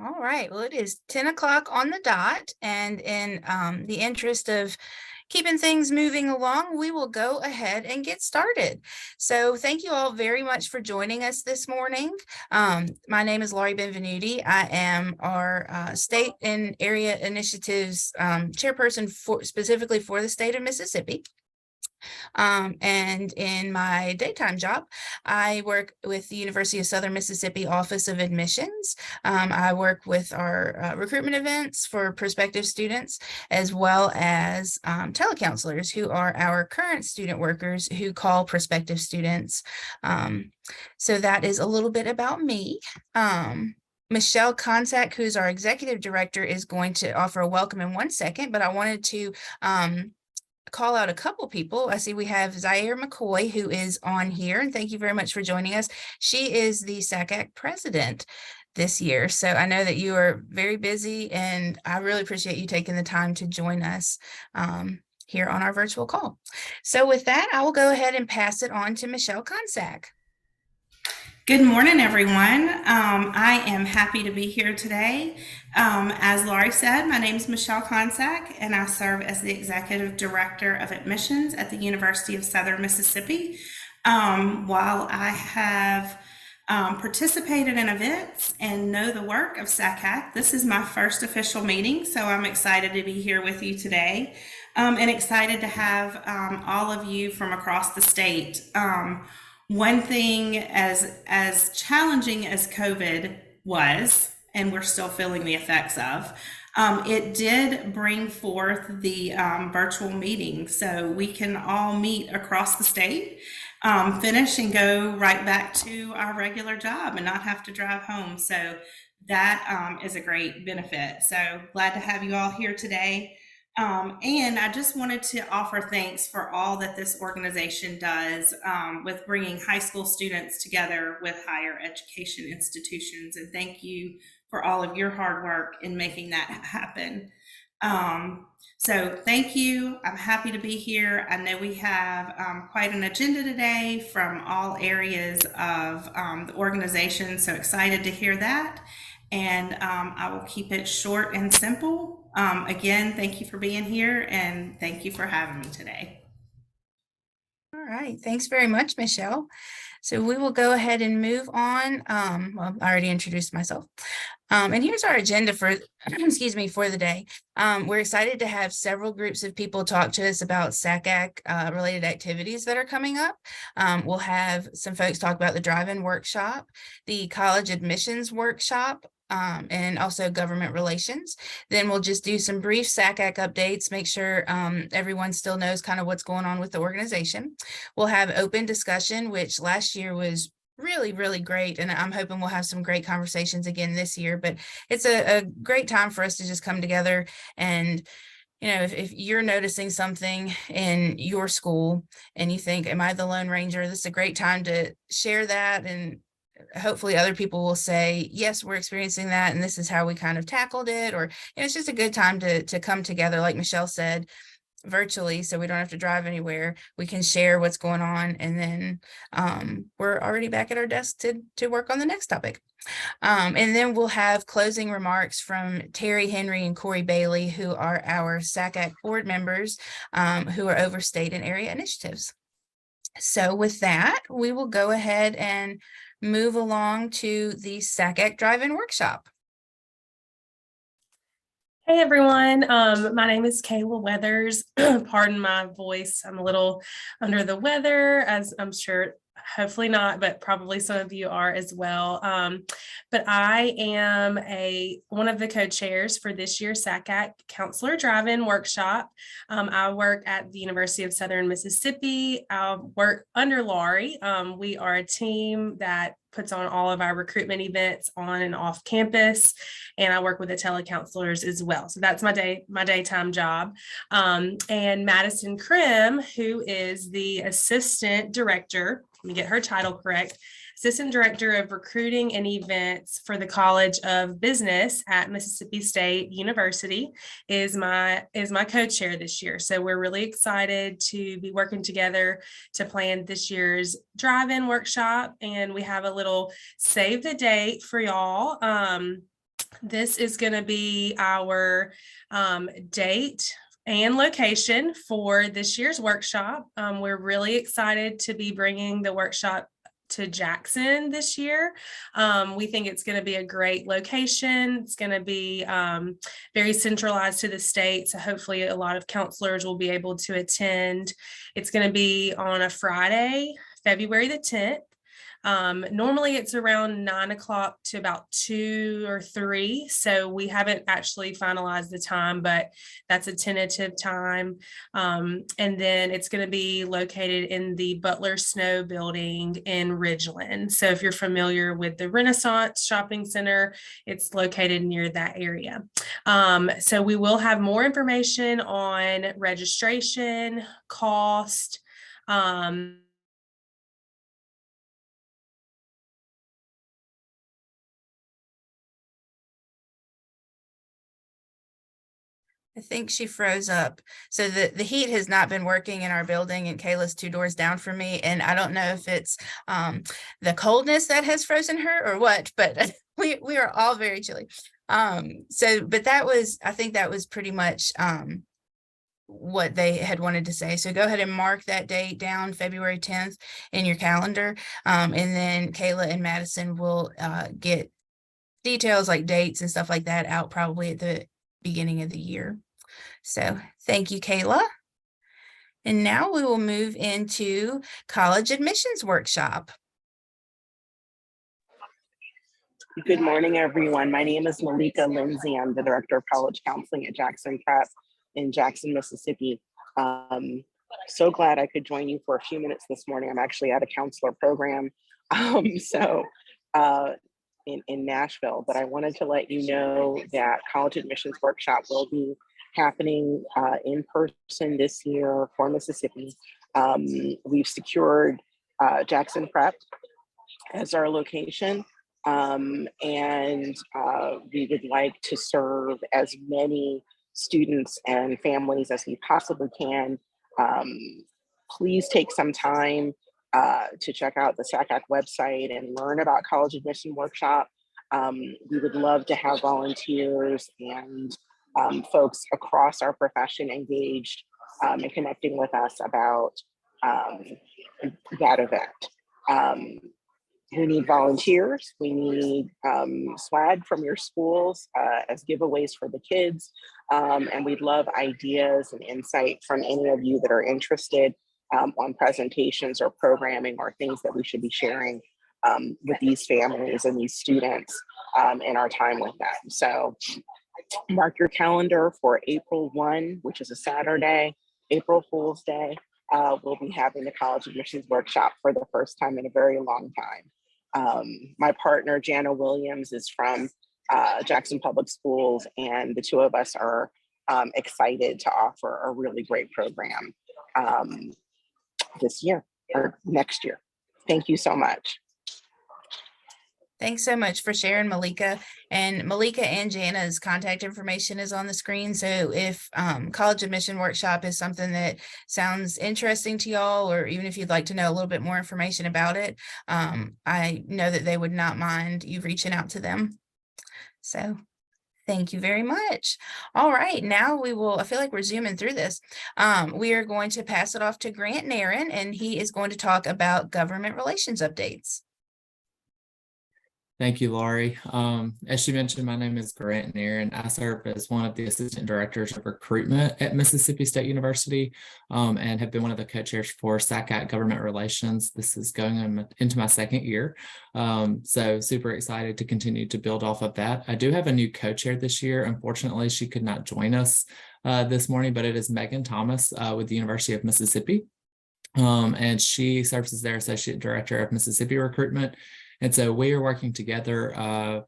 All right. Well, it is 10 o'clock on the dot, and in the interest of keeping things moving along, we will go ahead and get started. So thank you all very much for joining us this morning. My name is Laurie Benvenuti. I am our state and area initiatives chairperson specifically for the state of Mississippi. And in my daytime job, I work with the University of Southern Mississippi Office of Admissions. I work with our recruitment events for prospective students, as well as telecounselors who are our current student workers who call prospective students. So that is a little bit about me. Michelle Konsak, who's our executive director, is going to offer a welcome in 1 second, but I wanted to call out a couple people. I see we have Zaire McCoy, who is on here, and thank you very much for joining us. She is the SACAC president this year. So I know that you are very busy, and I really appreciate you taking the time to join us here on our virtual call. So with that, I will go ahead and pass it on to Michelle Konsak. Good morning, everyone. I am happy to be here today. As Laurie said, my name is Michelle Konsak, and I serve as the Executive Director of Admissions at the University of Southern Mississippi. While I have participated in events and know the work of SACAC, this is my first official meeting, so I'm excited to be here with you today, and excited to have all of you from across the state. One thing, as challenging as COVID was, and we're still feeling the effects of, it did bring forth the virtual meeting, so we can all meet across the state, finish and go right back to our regular job and not have to drive home. So that is a great benefit. So glad to have you all here today. And I just wanted to offer thanks for all that this organization does with bringing high school students together with higher education institutions. And thank you for all of your hard work in making that happen. So thank you. I'm happy to be here. I know we have quite an agenda today from all areas of the organization. So excited to hear that. And I will keep it short and simple. Again, thank you for being here, and thank you for having me today. All right, thanks very much, Michelle. So we will go ahead and move on. Well, I already introduced myself. And here's our agenda for, excuse me, for the day. We're excited to have several groups of people talk to us about SACAC related activities that are coming up. We'll have some folks talk about the drive-in workshop, the college admissions workshop, and also government relations. Then we'll just do some brief SACAC updates, make sure everyone still knows kind of what's going on with the organization. We'll have open discussion, which last year was really, really great. And I'm hoping we'll have some great conversations again this year, but it's a great time for us to just come together. And you know, if you're noticing something in your school and you think, am I the Lone Ranger? This is a great time to share that, and hopefully other people will say, yes, we're experiencing that, and this is how we kind of tackled it. Or it's just a good time to come together, like Michelle said, virtually, so we don't have to drive anywhere. We can share what's going on, and then we're already back at our desk to work on the next topic. And then we'll have closing remarks from Terry Henry and Corey Bailey, who are our SACAC board members who are over state and area initiatives. So with that, we will go ahead and move along to the SACAC drive-in workshop. Hey everyone, my name is Kayla Weathers. Pardon my voice, I'm a little under the weather, as I'm sure, hopefully not, but probably some of you are as well. But I am one of the co-chairs for this year's SACAC Counselor Drive-In Workshop. I work at the University of Southern Mississippi. I work under Laurie. We are a team that puts on all of our recruitment events on and off campus, and I work with the telecounselors as well. So that's my daytime job. And Madison Krim, who is the assistant director, let me get her title correct, Assistant Director of Recruiting and Events for the College of Business at Mississippi State University, is my co-chair this year. So we're really excited to be working together to plan this year's drive-in workshop. And we have a little save the date for y'all. This is going to be our date and location for this year's workshop. We're really excited to be bringing the workshop to Jackson this year. We think it's going to be a great location. It's going to be very centralized to the state. So hopefully a lot of counselors will be able to attend. It's going to be on a Friday, February the 10th. Normally it's around 9 o'clock to about 2 or 3. So we haven't actually finalized the time, but that's a tentative time. And then it's going to be located in the Butler Snow Building in Ridgeland. So if you're familiar with the Renaissance Shopping Center, it's located near that area. So we will have more information on registration, cost, I think she froze up. So the heat has not been working in our building, and Kayla's 2 doors down from me. And I don't know if it's the coldness that has frozen her or what, but we are all very chilly. But I think that was pretty much what they had wanted to say. So go ahead and mark that date down, February 10th, in your calendar. And then Kayla and Madison will get details like dates and stuff like that out probably at the beginning of the year. So thank you, Kayla. And now we will move into college admissions workshop. Good morning, everyone. My name is Malika Lindsay. I'm the Director of College Counseling at Jackson Prep in Jackson, Mississippi. So glad I could join you for a few minutes this morning. I'm actually at a counselor program in Nashville, but I wanted to let you know that College Admissions Workshop will be happening in person this year for Mississippi. We've secured Jackson Prep as our location. And we would like to serve as many students and families as we possibly can. Please take some time to check out the SACAC website and learn about College Admission Workshop. We would love to have volunteers and folks across our profession engaged and connecting with us about that event. We need volunteers. We need swag from your schools as giveaways for the kids. And we'd love ideas and insight from any of you that are interested on presentations or programming or things that we should be sharing with these families and these students in our time with them. So mark your calendar for April 1, which is a Saturday, April Fool's Day. We'll be having the College Admissions Workshop for the first time in a very long time. My partner, Jana Williams, is from Jackson Public Schools, and the two of us are excited to offer a really great program this year or next year. Thank you so much. Thanks so much for sharing, Malika. And Malika and Jana's contact information is on the screen. So if College Admission Workshop is something that sounds interesting to y'all, or even if you'd like to know a little bit more information about it, I know that they would not mind you reaching out to them. So thank you very much. All right, now I feel like we're zooming through this. We are going to pass it off to Grant Nairn, and he is going to talk about government relations updates. Thank you, Laurie. As she mentioned, my name is Grant Nairn. I serve as one of the assistant directors of recruitment at Mississippi State University and have been one of the co-chairs for SACAC Government Relations. This is going into my second year. So super excited to continue to build off of that. I do have a new co-chair this year. Unfortunately, she could not join us this morning, but it is Megan Thomas with the University of Mississippi. And she serves as their associate director of Mississippi recruitment. And so we are working together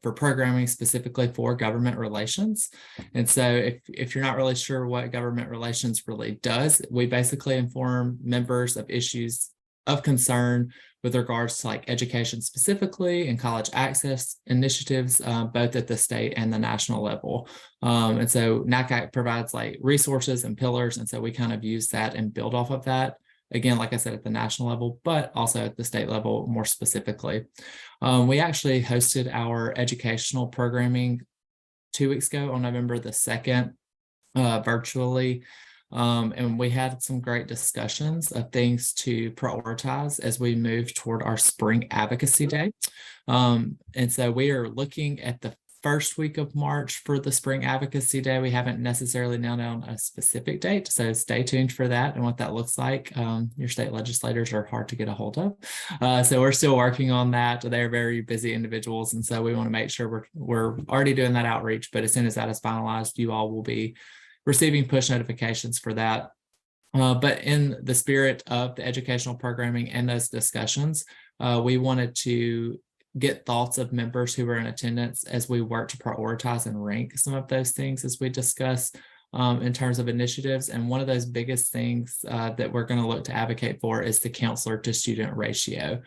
for programming specifically for government relations. And so if you're not really sure what government relations really does, we basically inform members of issues of concern with regards to like education specifically and college access initiatives, both at the state and the national level. And so NACAC provides like resources and pillars. And so we kind of use that and build off of that. Again, like I said, at the national level, but also at the state level more specifically. We actually hosted our educational programming 2 weeks ago on November the 2nd, virtually. And we had some great discussions of things to prioritize as we move toward our Spring Advocacy Day. And so we are looking at the first week of March for the Spring Advocacy Day. We haven't necessarily nailed down a specific date, so stay tuned for that and what that looks like. Your state legislators are hard to get a hold of. So we're still working on that. They're very busy individuals, and so we want to make sure we're already doing that outreach, but as soon as that is finalized, you all will be receiving push notifications for that. But in the spirit of the educational programming and those discussions, we wanted to get thoughts of members who were in attendance as we work to prioritize and rank some of those things as we discuss in terms of initiatives. And one of those biggest things that we're going to look to advocate for is the counselor to student ratio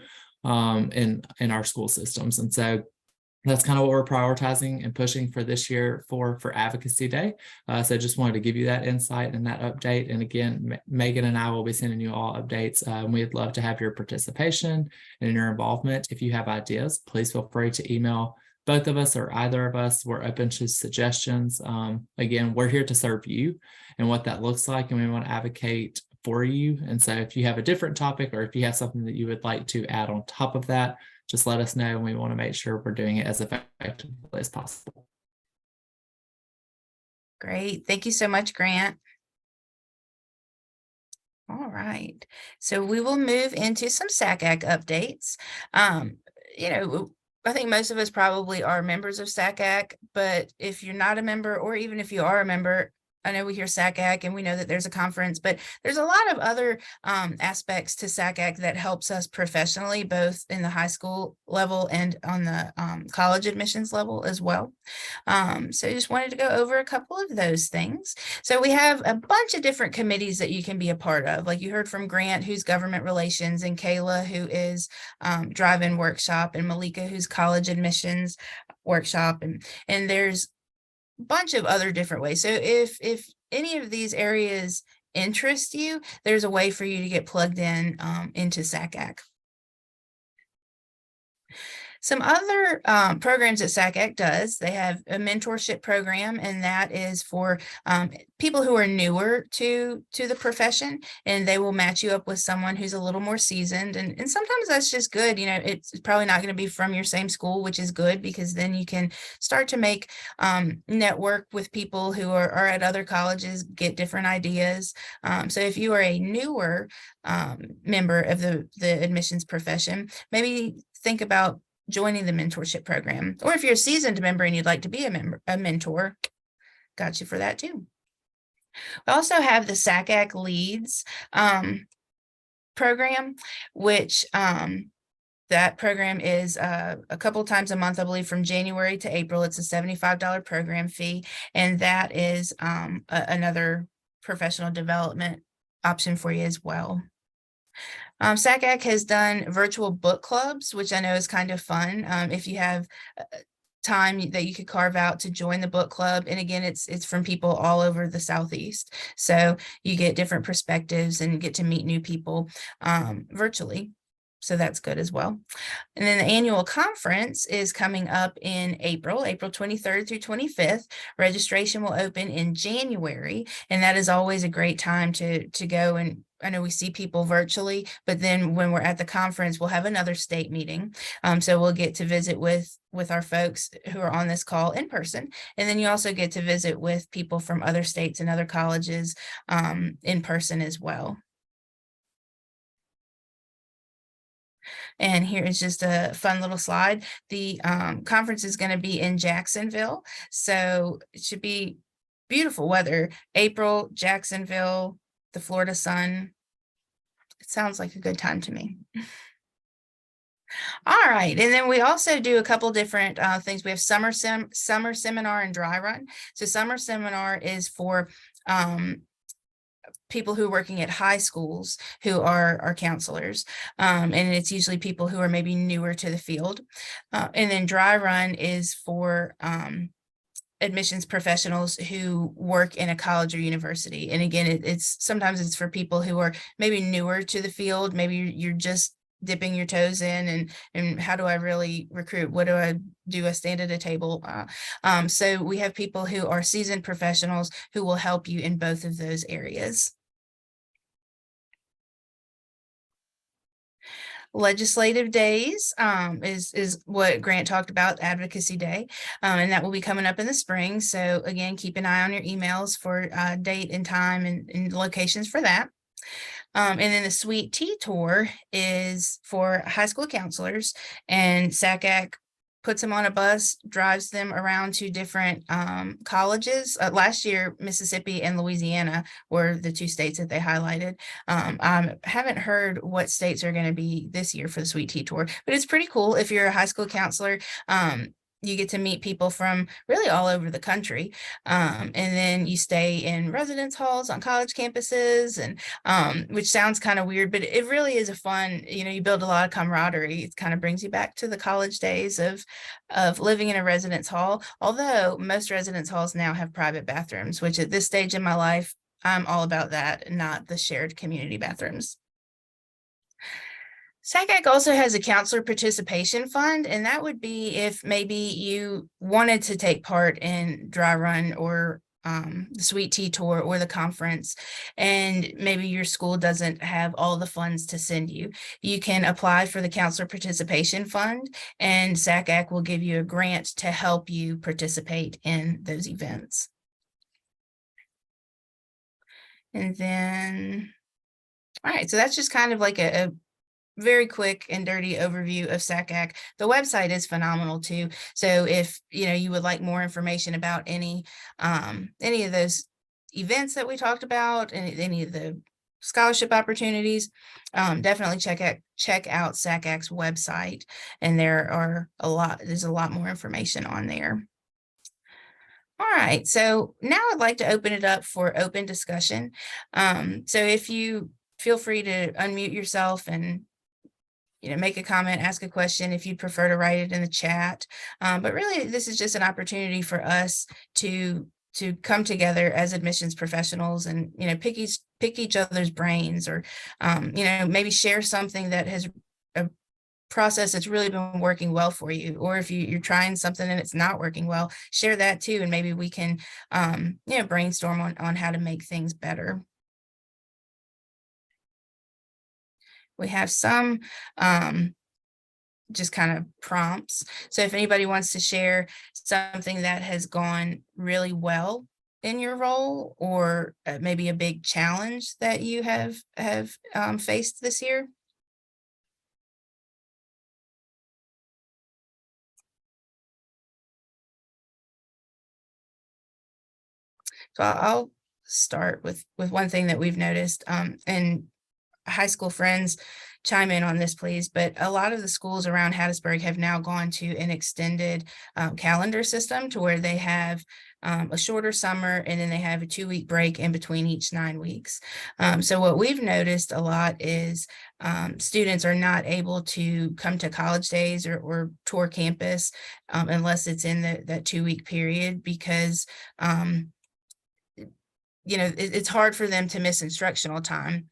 in our school systems. And so that's kind of what we're prioritizing and pushing for this year for Advocacy Day. So just wanted to give you that insight and that update. And again, Megan and I will be sending you all updates. We'd love to have your participation and your involvement. If you have ideas, please feel free to email both of us or either of us. We're open to suggestions. Again, we're here to serve you and what that looks like, and we want to advocate for you. And so if you have a different topic or if you have something that you would like to add on top of that, just let us know, and we want to make sure we're doing it as effectively as possible. Great. Thank you so much, Grant. All right. So we will move into some SACAC updates. I think most of us probably are members of SACAC, but if you're not a member, or even if you are a member, I know we hear SACAC and we know that there's a conference, but there's a lot of other aspects to SACAC that helps us professionally, both in the high school level and on the college admissions level as well. So I just wanted to go over a couple of those things. So we have a bunch of different committees that you can be a part of. Like you heard from Grant, who's government relations, and Kayla, who is drive-in workshop, and Malika, who's college admissions workshop. And there's bunch of other different ways. So if any of these areas interest you, there's a way for you to get plugged in into SACAC. Some other programs that SACAC does, they have a mentorship program, and that is for people who are newer to the profession, and they will match you up with someone who's a little more seasoned. And sometimes that's just good. It's probably not going to be from your same school, which is good, because then you can start to make network with people who are at other colleges, get different ideas. So if you are a newer member of the admissions profession, maybe think about joining the mentorship program. Or if you're a seasoned member and you'd like to be a mentor, got you for that too. We also have the SACAC Leads program, which that program is a couple times a month, I believe, from January to April. It's a $75 program fee, and that is another professional development option for you as well. SACAC has done virtual book clubs, which I know is kind of fun. If you have time that you could carve out to join the book club. And again, it's from people all over the Southeast. So you get different perspectives and get to meet new people virtually. So that's good as well. And then the annual conference is coming up in April 23rd through 25th. Registration will open in January, and that is always a great time to go. And I know we see people virtually, but then when we're at the conference, we'll have another state meeting. So we'll get to visit with our folks who are on this call in person. And then you also get to visit with people from other states and other colleges in person as well. And here is just a fun little slide. The conference is going to be in Jacksonville. So it should be beautiful weather. April, Jacksonville, the Florida sun. It sounds like a good time to me. All right. And then we also do a couple different things. We have summer seminar and dry run. So summer seminar is for people who are working at high schools who are counselors. And it's usually people who are maybe newer to the field. And then dry run is for admissions professionals who work in a college or university. And again, sometimes it's for people who are maybe newer to the field. Maybe you're just dipping your toes in, and how do I really recruit? What do I do? I stand at a table. So we have people who are seasoned professionals who will help you in both of those areas. Legislative days is what Grant talked about, Advocacy Day, and that will be coming up in the spring. So again, keep an eye on your emails for date and time and locations for that. And then the Sweet Tea Tour is for high school counselors, and SACAC puts them on a bus, drives them around to different colleges. Last year, Mississippi and Louisiana were the two states that they highlighted. I haven't heard what states are going to be this year for the Sweet Tea Tour, but it's pretty cool if you're a high school counselor. You get to meet people from really all over the country. And then you stay in residence halls on college campuses, and which sounds kind of weird, but it really is a fun, you build a lot of camaraderie. It kind of brings you back to the college days of living in a residence hall. Although most residence halls now have private bathrooms, which at this stage in my life, I'm all about that, not the shared community bathrooms. SACAC also has a counselor participation fund, and that would be if maybe you wanted to take part in Dry Run or the Sweet Tea Tour or the conference, and maybe your school doesn't have all the funds to send you. You can apply for the counselor participation fund, and SACAC will give you a grant to help you participate in those events. And then, all right, so that's just kind of like a very quick and dirty overview of SACAC. The website is phenomenal too. So if you would like more information about any of those events that we talked about, and any of the scholarship opportunities, definitely check out SACAC's website, and there's a lot more information on there. All right, so now I'd like to open it up for open discussion. So if you feel free to unmute yourself and make a comment, ask a question if you'd prefer to write it in the chat. But really, this is just an opportunity for us to come together as admissions professionals and pick each other's brains, or maybe share something that has a process that's really been working well for you, or if you're trying something and it's not working well, share that too, and maybe we can brainstorm on how to make things better. We have some just kind of prompts. So if anybody wants to share something that has gone really well in your role, or maybe a big challenge that you have faced this year. So I'll start with one thing that we've noticed, and high school friends chime in on this, please. But a lot of the schools around Hattiesburg have now gone to an extended calendar system, to where they have a shorter summer, and then they have a 2-week break in between each 9 weeks. So what we've noticed a lot is students are not able to come to college days or tour campus unless it's in that 2-week period, because it's hard for them to miss instructional time.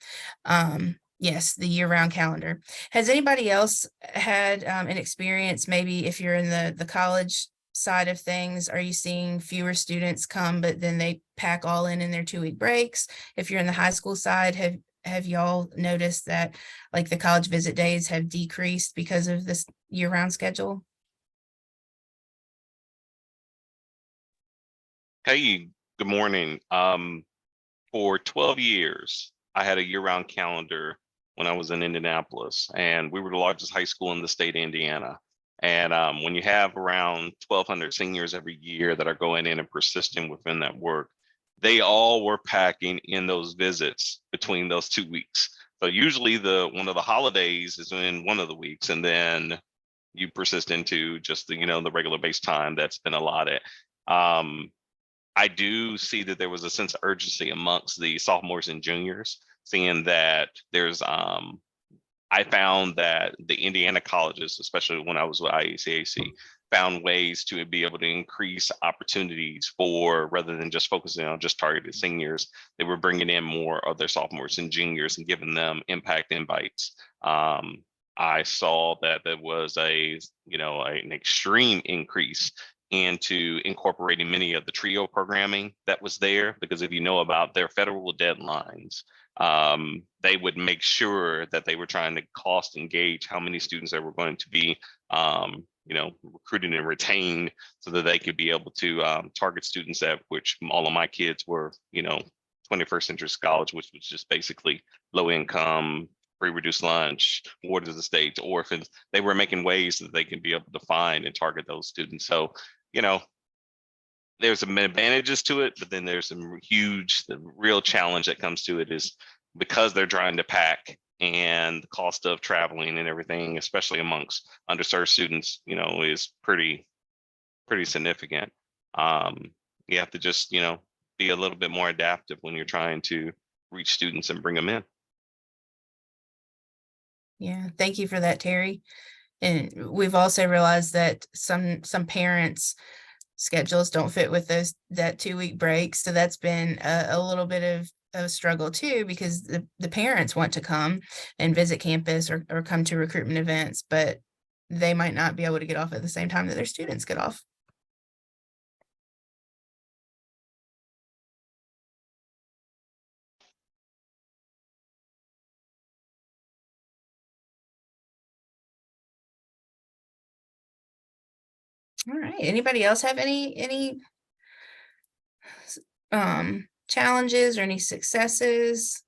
Yes, the year-round calendar. Has anybody else had an experience, maybe if you're in the college side of things, are you seeing fewer students come, but then they pack all in their 2-week breaks? If you're in the high school side, have y'all noticed that like the college visit days have decreased because of this year-round schedule? Hey, good morning. For 12 years, I had a year-round calendar when I was in Indianapolis, and we were the largest high school in the state of Indiana. And when you have around 1,200 seniors every year that are going in and persisting within that work, they all were packing in those visits between those 2 weeks. So usually one of the holidays is in one of the weeks, and then you persist into just the regular base time that's been allotted. I do see that there was a sense of urgency amongst the sophomores and juniors, seeing that there's, I found that the Indiana colleges, especially when I was with IACAC, found ways to be able to increase opportunities for, rather than just focusing on just targeted seniors, they were bringing in more of their sophomores and juniors and giving them impact invites. I saw that there was an extreme increase into incorporating many of the TRIO programming that was there, because if you know about their federal deadlines, they would make sure that they were trying to cost and gauge how many students they were going to be recruited and retained, so that they could be able to target students at which all of my kids were, 21st century college, which was just basically low income, free reduced lunch, ward of the states, orphans. They were making ways that they can be able to find and target those students. So, there's some advantages to it, but then there's the real challenge that comes to it is because they're trying to pack, and the cost of traveling and everything, especially amongst underserved students, is pretty significant. You have to just, be a little bit more adaptive when you're trying to reach students and bring them in. Yeah, thank you for that, Terry. And we've also realized that some parents' schedules don't fit with that 2-week break. So that's been a little bit of a struggle too, because the parents want to come and visit campus or come to recruitment events, but they might not be able to get off at the same time that their students get off. All right. Anybody else have any challenges or any successes?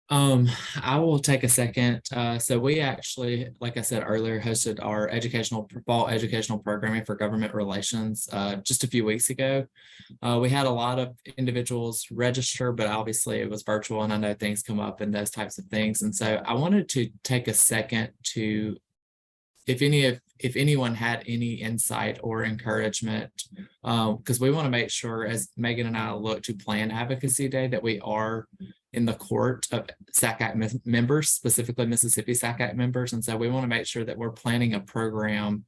I will take a second. So we actually, like I said earlier, hosted our fall educational programming for government relations just a few weeks ago. We had a lot of individuals register, but obviously it was virtual, and I know things come up and those types of things. And so I wanted to take a second to, if anyone had any insight or encouragement, because we want to make sure, as Megan and I look to plan Advocacy Day, that we are in the court of SACAC members, specifically Mississippi SACAC members. And so we want to make sure that we're planning a program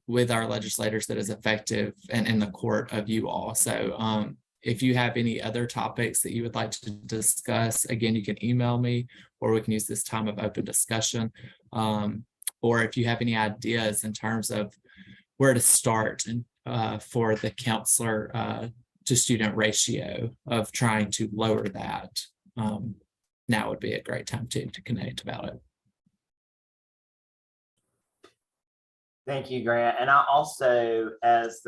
with our legislators that is effective and in the court of you all. So if you have any other topics that you would like to discuss, again, you can email me, or we can use this time of open discussion. Or if you have any ideas in terms of where to start and for the counselor to student ratio of trying to lower that, now would be a great time to connect about it. Thank you, Grant. And I also, as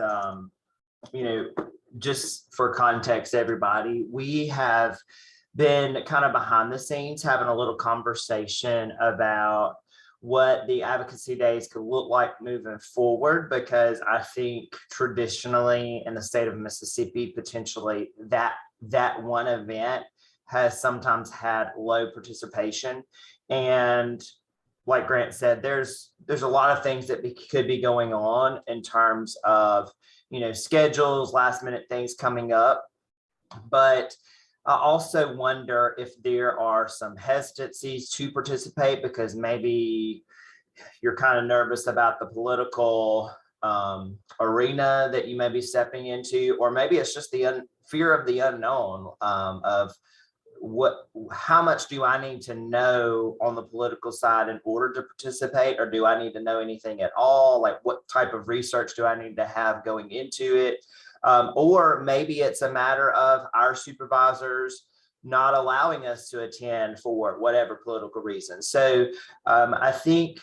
just for context, everybody, we have been kind of behind the scenes having a little conversation about what the advocacy days could look like moving forward, because I think traditionally in the state of Mississippi, potentially that one event has sometimes had low participation. And like Grant said, there's a lot of things that could be going on in terms of, schedules, last minute things coming up. But I also wonder if there are some hesitancies to participate because maybe you're kind of nervous about the political arena that you may be stepping into, or maybe it's just the fear of the unknown of how much do I need to know on the political side in order to participate, or do I need to know anything at all? Like, what type of research do I need to have going into it? Or maybe it's a matter of our supervisors not allowing us to attend for whatever political reason. So I think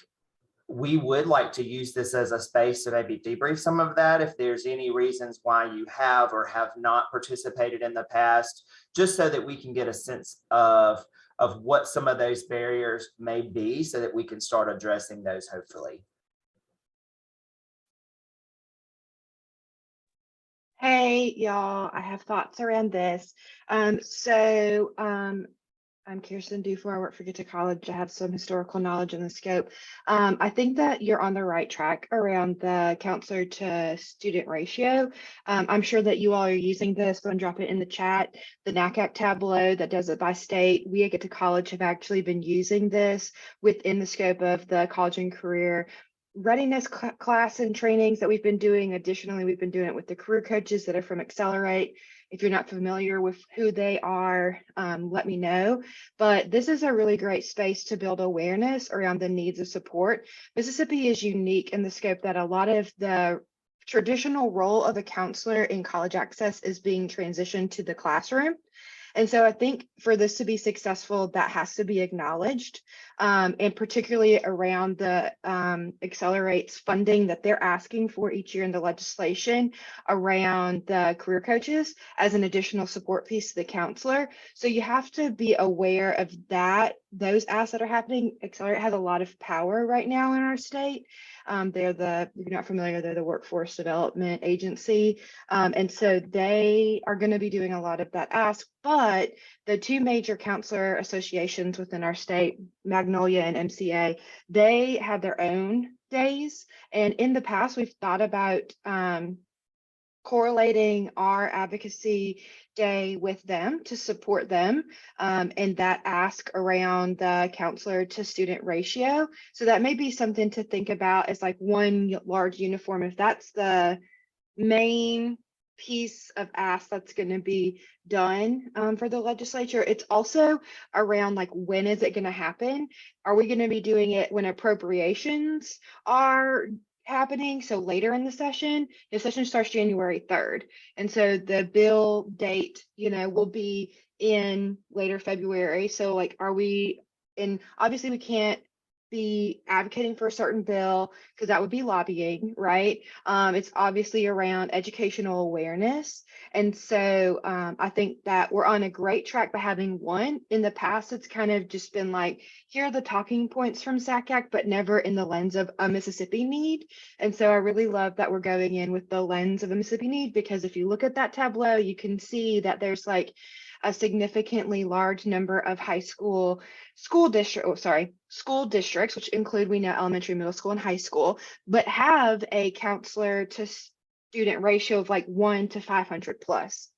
we would like to use this as a space to maybe debrief some of that. If there's any reasons why you have or have not participated in the past, just so that we can get a sense of what some of those barriers may be, so that we can start addressing those, hopefully. Hey, y'all, I have thoughts around this. I'm Kirsten Dufour. I work for Get to College. I have some historical knowledge in the scope. I think that you're on the right track around the counselor to student ratio. I'm sure that you all are using this, but I'm dropping it in the chat. The NACAC tableau that does it by state. We at Get to College have actually been using this within the scope of the college and career readiness class and trainings that we've been doing. Additionally, we've been doing it with the career coaches that are from Accelerate. If you're not familiar with who they are, let me know. But this is a really great space to build awareness around the needs of support. Mississippi is unique in the scope that a lot of the traditional role of a counselor in college access is being transitioned to the classroom. And so I think for this to be successful, that has to be acknowledged, and particularly around the Accelerate's funding that they're asking for each year in the legislation around the career coaches as an additional support piece to the counselor. So you have to be aware of that, those asks that are happening. Accelerate has a lot of power right now in our state. They're the, if you're not familiar, they're the workforce development agency. And so they are going to be doing a lot of that ask, but the two major counselor associations within our state, Magnolia and MCA, they have their own days. And in the past, we've thought about correlating our advocacy day with them to support them, and that ask around the counselor to student ratio. So that may be something to think about as like one large uniform. If that's the main piece of ask that's going to be done for the legislature, it's also around like, when is it going to happen? Are we going to be doing it when appropriations are happening? So later in the session starts January 3rd. And so the bill date, will be in later February. So like, are we, and obviously we can't be advocating for a certain bill because that would be lobbying, right? It's obviously around educational awareness. And so I think that we're on a great track by having one. In the past, it's kind of just been like, here are the talking points from SACAC, but never in the lens of a Mississippi need. And so I really love that we're going in with the lens of a Mississippi need, because if you look at that tableau, you can see that there's like a significantly large number of school districts, which include, we know, elementary, middle school, and high school, but have a counselor to student ratio of like 1 to 500 plus.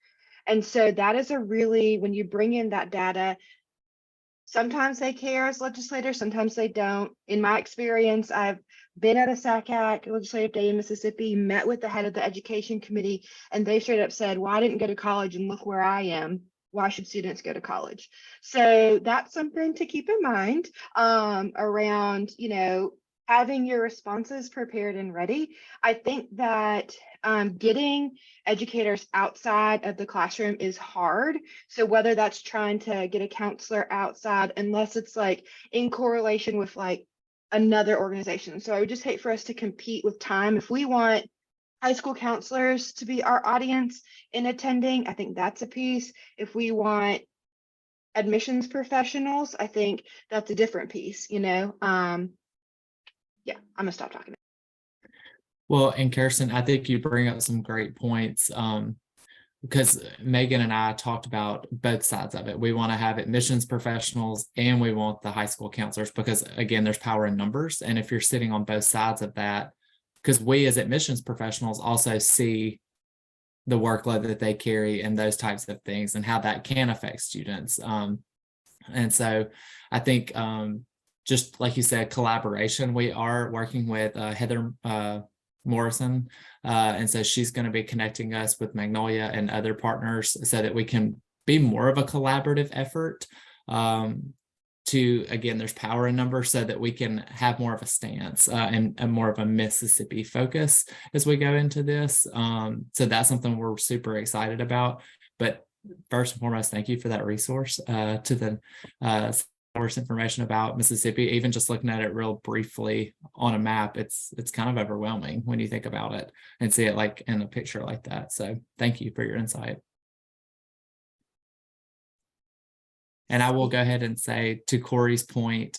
And so that is a really, when you bring in that data, sometimes they care as legislators, sometimes they don't. In my experience, I've been at a SACAC legislative day in Mississippi, met with the head of the education committee, and they straight up said, well, I didn't go to college and look where I am. Why should students go to college? So that's something to keep in mind around, having your responses prepared and ready. I think that getting educators outside of the classroom is hard. So whether that's trying to get a counselor outside, unless it's like in correlation with like another organization. So I would just hate for us to compete with time. If we want high school counselors to be our audience in attending, I think that's a piece. If we want admissions professionals, I think that's a different piece, yeah, I'm gonna stop talking. Well, and Kirsten, I think you bring up some great points, because Megan and I talked about both sides of it. We want to have admissions professionals and we want the high school counselors, because again, there's power in numbers. And if you're sitting on both sides of that, because we as admissions professionals also see the workload that they carry and those types of things and how that can affect students. And so I think just like you said, collaboration, we are working with Heather Morrison. And so she's going to be connecting us with Magnolia and other partners so that we can be more of a collaborative effort to, again, there's power in numbers, so that we can have more of a stance and more of a Mississippi focus as we go into this. So that's something we're super excited about. But first and foremost, thank you for that resource to the source information about Mississippi. Even just looking at it real briefly on a map, it's kind of overwhelming when you think about it and see it like in a picture like that. So thank you for your insight. And I will go ahead and say, to Corey's point,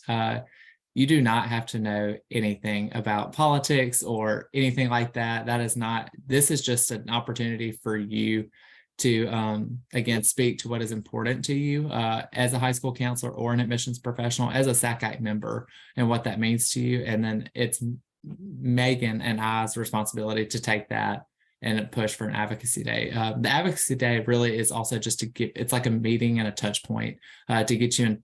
you do not have to know anything about politics or anything like that. That is not, this is just an opportunity for you to, again, speak to what is important to you as a high school counselor or an admissions professional, as a SACAC member, and what that means to you. And then it's Megan and I's responsibility to take that and push for an advocacy day. The advocacy day really is also just to get, it's like a meeting and a touch point to get you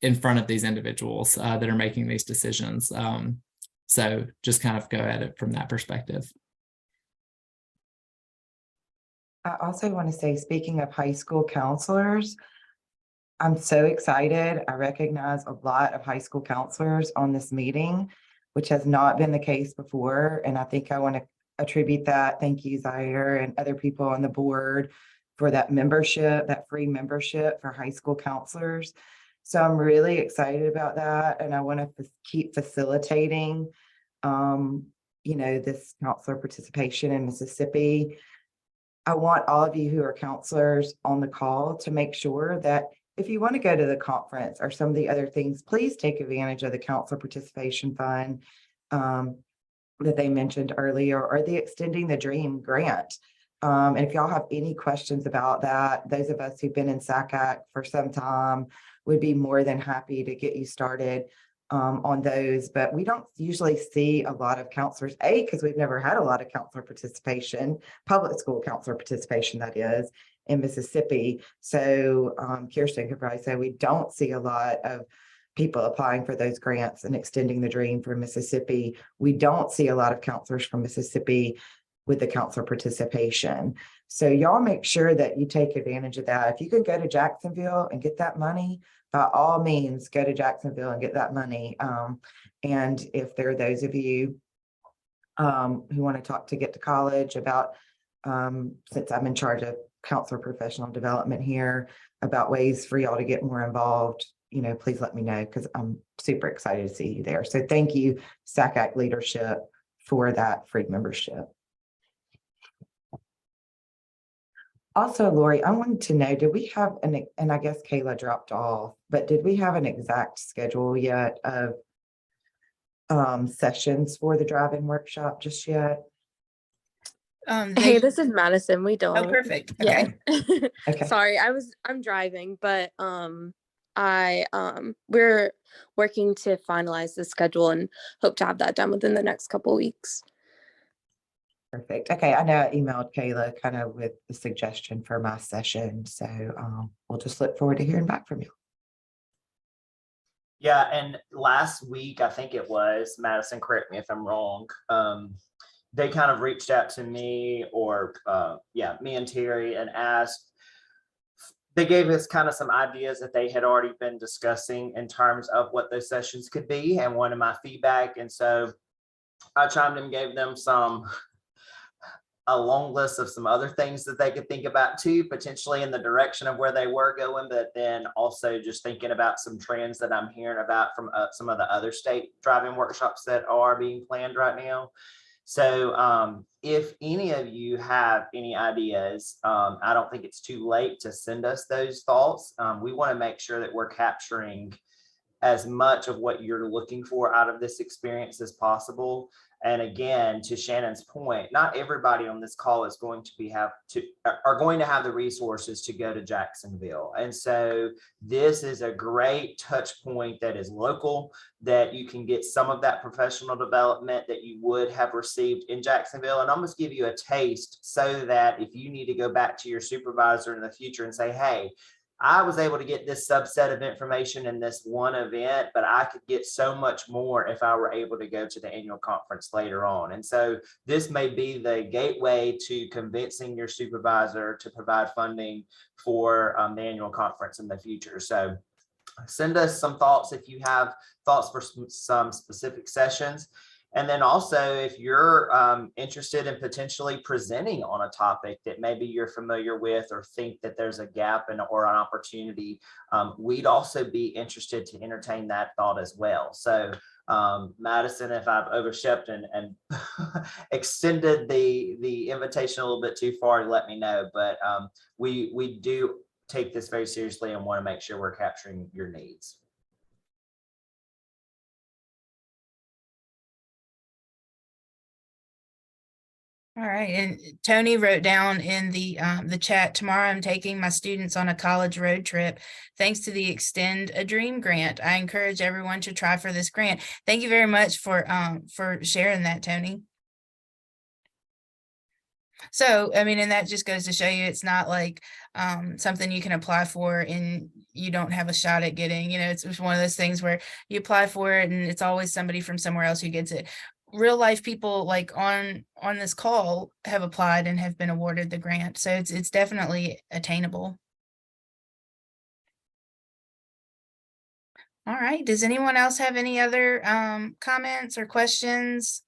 in front of these individuals that are making these decisions. So just kind of go at it from that perspective. I also want to say, speaking of high school counselors, I'm so excited. I recognize a lot of high school counselors on this meeting, which has not been the case before. And I think I want to attribute that. Thank you, Zaire, and other people on the board for that membership, that free membership for high school counselors. So I'm really excited about that. And I want to keep facilitating, this counselor participation in Mississippi. I want all of you who are counselors on the call to make sure that if you want to go to the conference or some of the other things, please take advantage of the counselor participation fund that they mentioned earlier, or the Extending the Dream grant. And if y'all have any questions about that, those of us who've been in SACAC for some time would be more than happy to get you started on those. But we don't usually see a lot of counselors, because we've never had a lot of counselor participation, public school counselor participation, that is, in Mississippi. So Kirsten could probably say we don't see a lot of people applying for those grants and Extending the Dream for Mississippi. We don't see a lot of counselors from Mississippi with the counselor participation. So y'all make sure that you take advantage of that. If you can go to Jacksonville and get that money, by all means, go to Jacksonville and get that money. And if there are those of you who want to talk to Get to College about, since I'm in charge of counselor professional development here, about ways for y'all to get more involved, please let me know, because I'm super excited to see you there. So thank you, SACAC leadership, for that free membership. Also, Lori, I wanted to know, did we have and I guess Kayla dropped off, but did we have an exact schedule yet of sessions for the driving workshop just yet? Hey, this is Madison. We don't. Oh, perfect. Yeah. Okay. Okay. Sorry, I'm driving, but we're working to finalize the schedule and hope to have that done within the next couple weeks. Perfect. Okay. I know I emailed Kayla kind of with the suggestion for my session. So we'll just look forward to hearing back from you. Yeah, and last week, I think it was, Madison, correct me if I'm wrong, they kind of reached out to me, or me and Terry, and asked, they gave us kind of some ideas that they had already been discussing in terms of what those sessions could be and wanted my feedback. And so I chimed in, gave them a long list of some other things that they could think about too, potentially in the direction of where they were going, but then also just thinking about some trends that I'm hearing about from some of the other state driving workshops that are being planned right now. So if any of you have any ideas, I don't think it's too late to send us those thoughts. We want to make sure that we're capturing as much of what you're looking for out of this experience as possible. And again, to Shannon's point, not everybody on this call is going to are going to have the resources to go to Jacksonville. And so this is a great touch point that is local, that you can get some of that professional development that you would have received in Jacksonville, and almost give you a taste, so that if you need to go back to your supervisor in the future and say, hey, I was able to get this subset of information in this one event, but I could get so much more if I were able to go to the annual conference later on. And so this may be the gateway to convincing your supervisor to provide funding for the annual conference in the future. So send us some thoughts if you have thoughts for some specific sessions. And then also, if you're interested in potentially presenting on a topic that maybe you're familiar with, or think that there's a gap or an opportunity, we'd also be interested to entertain that thought as well. So Madison, if I've overstepped and extended the invitation a little bit too far, let me know. But we do take this very seriously and want to make sure we're capturing your needs. All right, and Tony wrote down in the chat, tomorrow I'm taking my students on a college road trip thanks to the Extend a Dream grant. I encourage everyone to try for this grant. Thank you very much for sharing that, Tony. So, I mean, and that just goes to show you it's not like something you can apply for and you don't have a shot at getting, it's just one of those things where you apply for it and it's always somebody from somewhere else who gets it. Real life people like on this call have applied and have been awarded the grant. So it's definitely attainable. All right. Does anyone else have any other comments or questions?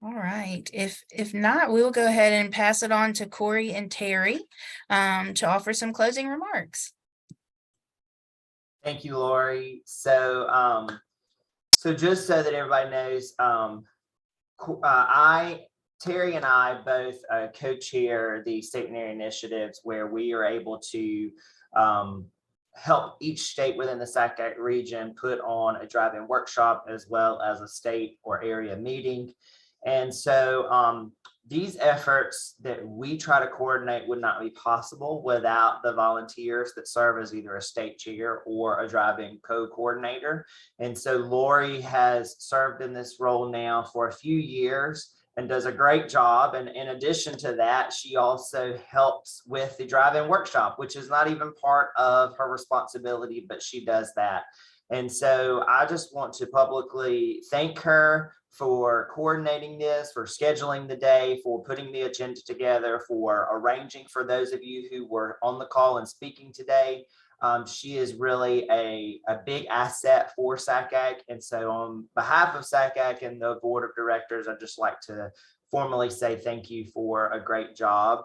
All right. If not, we will go ahead and pass it on to Corey and Terry to offer some closing remarks. Thank you, Lori. So just so that everybody knows, Terry and I both co-chair the state and area initiatives where we are able to help each state within the SACAC region put on a drive-in workshop as well as a state or area meeting. And so these efforts that we try to coordinate would not be possible without the volunteers that serve as either a state chair or a drive-in co-coordinator. And so Lori has served in this role now for a few years and does a great job. And in addition to that, she also helps with the drive-in workshop, which is not even part of her responsibility, but she does that. And so I just want to publicly thank her for coordinating this, for scheduling the day, for putting the agenda together, for arranging for those of you who were on the call and speaking today. She is really a big asset for SACAC. And so on behalf of SACAC and the board of directors, I'd just like to formally say thank you for a great job.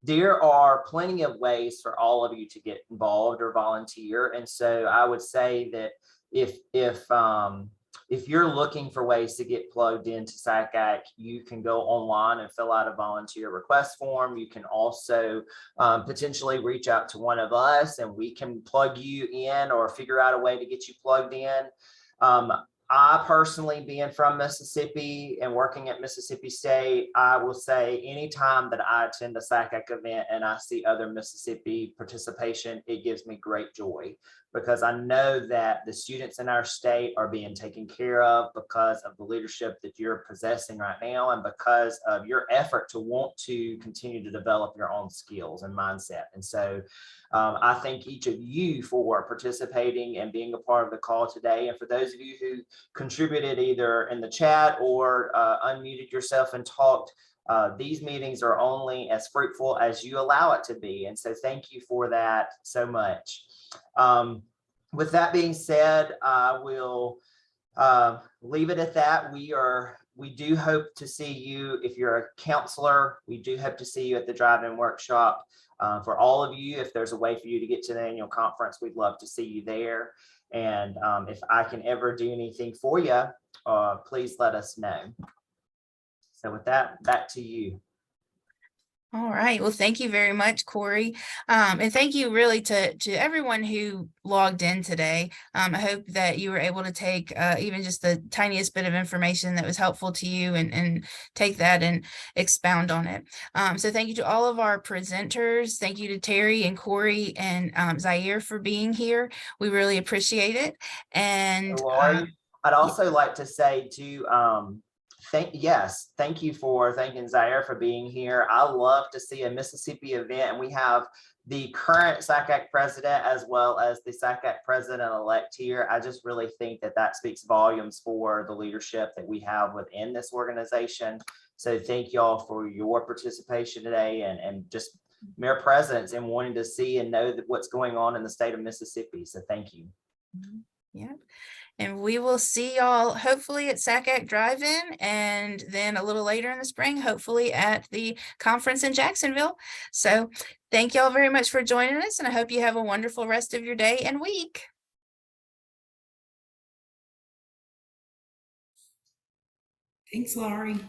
There are plenty of ways for all of you to get involved or volunteer. And so I would say that if you're looking for ways to get plugged into SACAC, you can go online and fill out a volunteer request form. You can also potentially reach out to one of us and we can plug you in or figure out a way to get you plugged in. I personally, being from Mississippi and working at Mississippi State, I will say anytime that I attend a SACAC event and I see other Mississippi participation, it gives me great joy because I know that the students in our state are being taken care of because of the leadership that you're possessing right now and because of your effort to want to continue to develop your own skills and mindset. And so I thank each of you for participating and being a part of the call today. And for those of you who contributed either in the chat or unmuted yourself and talked, these meetings are only as fruitful as you allow it to be. And so thank you for that so much. With that being said, I will leave it at that. We do hope to see you. If you're a counselor, we do hope to see you at the drive-in workshop. For all of you, if there's a way for you to get to the annual conference, we'd love to see you there. And if I can ever do anything for you, please let us know. So with that, back to you. All right. Well, thank you very much, Corey. And thank you really to everyone who logged in today. I hope that you were able to take even just the tiniest bit of information that was helpful to you and take that and expound on it. So thank you to all of our presenters. Thank you to Terry and Corey and Zaire for being here. We really appreciate it. And Lori, I'd also like to say to thank you for thanking Zaire for being here. I love to see a Mississippi event, and we have the current SACAC president as well as the SACAC president-elect here. I just really think that that speaks volumes for the leadership that we have within this organization. So thank y'all for your participation today and just mere presence and wanting to see and know that what's going on in the state of Mississippi. So thank you. Yeah. And we will see y'all hopefully at SACAC Drive-In and then a little later in the spring, hopefully at the conference in Jacksonville. So thank y'all very much for joining us, and I hope you have a wonderful rest of your day and week. Thanks, Laurie.